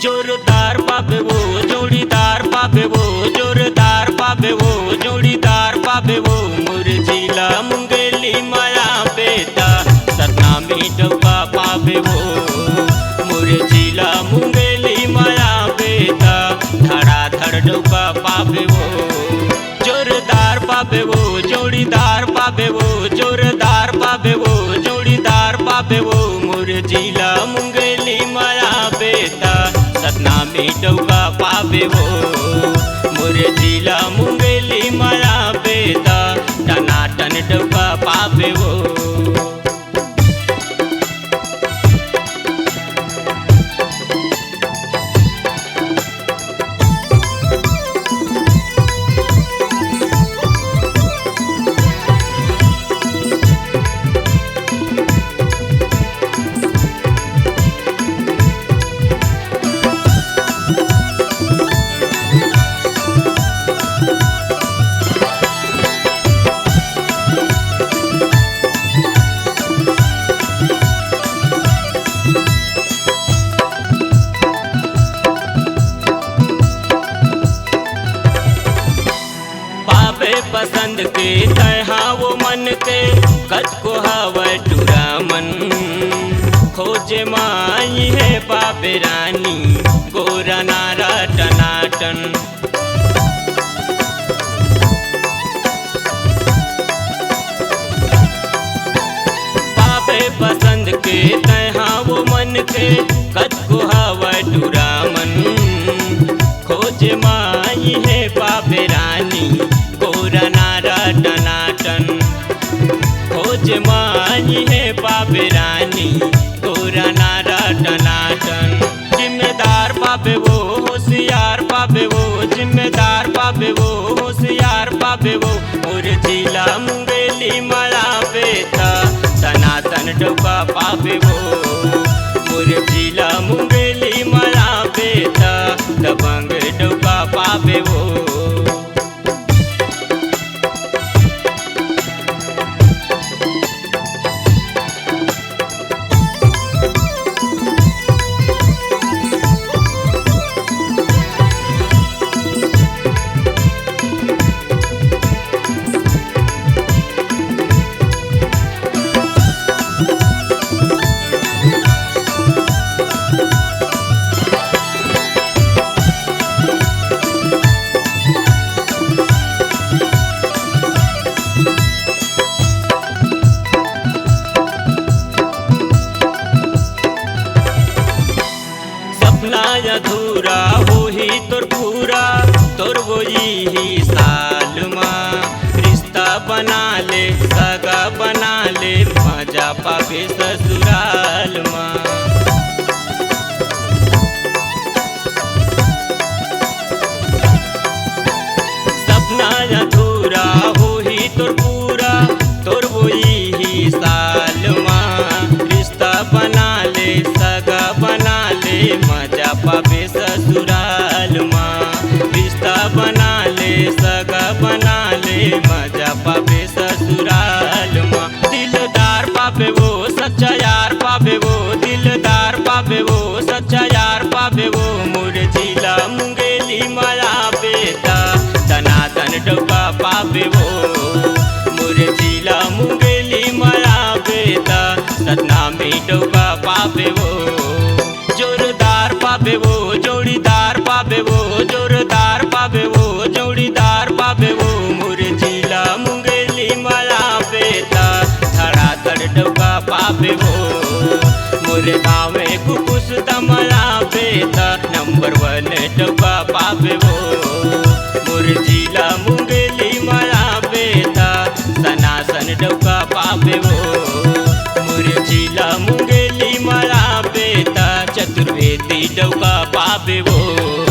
जोरदार पाबे वो जोड़ीदार पाबे वो जोरदार पाबे वो जोड़ीदार पाबे वो मुरझिला मुंगेली माया बेटा सतनामी डब्बा पाबे वो मुरझिला मुंगेली माया बेटा धड़ाधड़ डब्बा पाबे वो जोरदार पाबे वो जोड़ीदार पाबे वो जोरदार पाबे वो जोड़ीदार पाबे वो मुरझिला मुंगेली माया बेटा सतनामी डौका पाबे वो मुरझिला मुंगेली माया बेटा टनाटन डौका पाबे वो। पसंद के तहा वो मन के कद को हवा टूरा मन खोजे माई है पापे रानी गोरा नारा टनाटन पापे पसंद के तहा वो मन के कद को हवा टूरा मन खोजे माई है पापे रानी गोरा नारा टनाटन खोज माई है पापे रानी गोरा नारा टनाटन जिम्मेदार पापे वो होशियार पापे वो जिम्मेदार पापे वो होशियार पापे वो मुरझिला मुंगेली माया बेटा टनाटन डौका पापे वो मुरझिला मुंगेली माया बेटा दबंग डौका पापे वो। अधूरा हो ही तोर पूरा तोर वो ही साल माँ रिश्ता बना ले सगा बना ले मजा पावे ससुराल माँ सपना अधूरा हो ही तोर पूरा तोर वो ही साल माँ रिश्ता बना ले सगा बना ले मजा पावे ससुराल माँ रिश्ता बना ले सगा बना ले मजा पावे ससुराल माँ दिलदार पावे वो सच्चा यार पावे वो दिलदार पावे वो सच्चा यार पावे वो मुरझिला मुंगेली माया बेटा टनाटन डौका पावे वो मुरझिला मुंगेली माया बेटा सतनामी डौका पावे वो जोरदार पाबे वो जोड़ीदार पाबे वो जोरदार पाबे वो जोड़ीदार पाबे वो मुरझिला मुंगेली माया बेटा धड़ाधड़ डौका पाबे वो मुर्दाव में कुकुस दमला बेटा नंबर 1 डौका पाबे वो मुरझिला मुंगेली माया बेटा सनासन डौका पाबे वो मुरझिला मुंगेली माया बेटा चतुर्वेदी डौका पावे वो